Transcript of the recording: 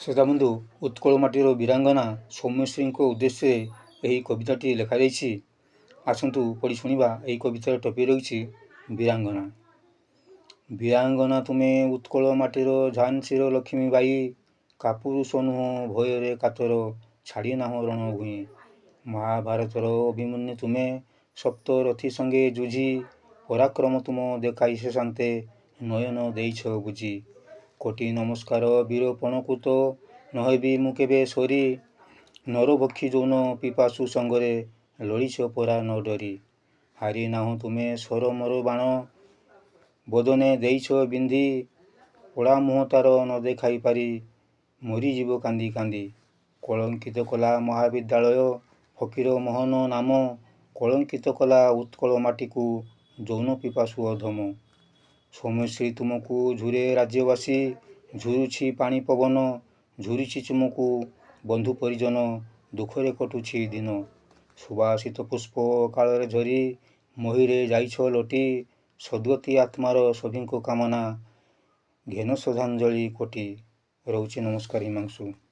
ଶ୍ରୋତାବନ୍ଧୁ, ଉତ୍କଳ ମାଟିର ବୀରାଙ୍ଗନା ସୌମ୍ୟଶ୍ରୀଙ୍କ ଉଦ୍ଦେଶ୍ୟରେ ଏହି କବିତାଟି ଲେଖାଯାଇଛି। ଆସନ୍ତୁ ପଢ଼ି ଶୁଣିବା। ଏହି କବିତାର ଟପିକ୍ ରହିଛି ବୀରାଙ୍ଗନା। ବୀରାଙ୍ଗନା ତୁମେ ଉତ୍କଳ ମାଟିର ଝାନ୍ସିର ଲକ୍ଷ୍ମୀ ବାଇ, କାପୁରୁଷ ନୁହଁ ଭୟରେ କାତର, ଛାଡ଼ି ନାହଁ ରଣଭୂଇଁ। ମହାଭାରତର ଅଭିମନ୍ୟୁ ତୁମେ, ସପ୍ତରଥୀ ସଙ୍ଗେ ଯୁଝି, ପରାକ୍ରମ ତୁମ ଦେଖାଇ ଶେଷାନ୍ତେ, ନୟନ ଦେଇଛ ବୁଝି। କୋଟି ନମସ୍କାର ବୀର ପଣକୁତ, ନହେବି ମୁଁ କେବେ ସରି, ନରଭକ୍ଷୀ ଯୌନ ପିପାସୁ ସଙ୍ଗରେ, ଲଢ଼ିଛ ପରା ନ ଡରି। ହାରି ନାହଁ ତୁମେ ଶର ମର ବାଣ, ବଦନେ ଦେଇଛ ବିନ୍ଧି, ପୋଡ଼ା ମୁହଁ ତାର ନ ଦେଖାଇ ପାରି, ମରିଯିବ କାନ୍ଦି କାନ୍ଦି। କଳଙ୍କିତ କଲା ମହାବିଦ୍ୟାଳୟ, ଫକୀର ମୋହନ ନାମ, କଳଙ୍କିତ କଲା ଉତ୍କଳ ମାଟିକୁ, ଯୌନ ପିପାସୁ ଅଧମ। ସୌମ୍ୟଶ୍ରୀ ତୁମକୁ ଝୁରେ ରାଜ୍ୟବାସୀ, ଝୁରୁଛି ପାଣି ପବନ, ଝୁରୁଛି ତୁମକୁ ବନ୍ଧୁ ପରିଜନ, ଦୁଃଖରେ କଟୁଛି ଦିନ। ସୁବାସିତ ପୁଷ୍ପ ଅକାଳରେ ଝରି, ମହୀରେ ଯାଇଛ ଲୋଟି, ସଦ୍ଗତି ଆତ୍ମାର ସଭିଙ୍କ କାମନା, ଘେନ ଶ୍ରଦ୍ଧାଞ୍ଜଳି କୋଟି। ରହୁଛି ନମସ୍କାର। ହିମାଂଶୁ।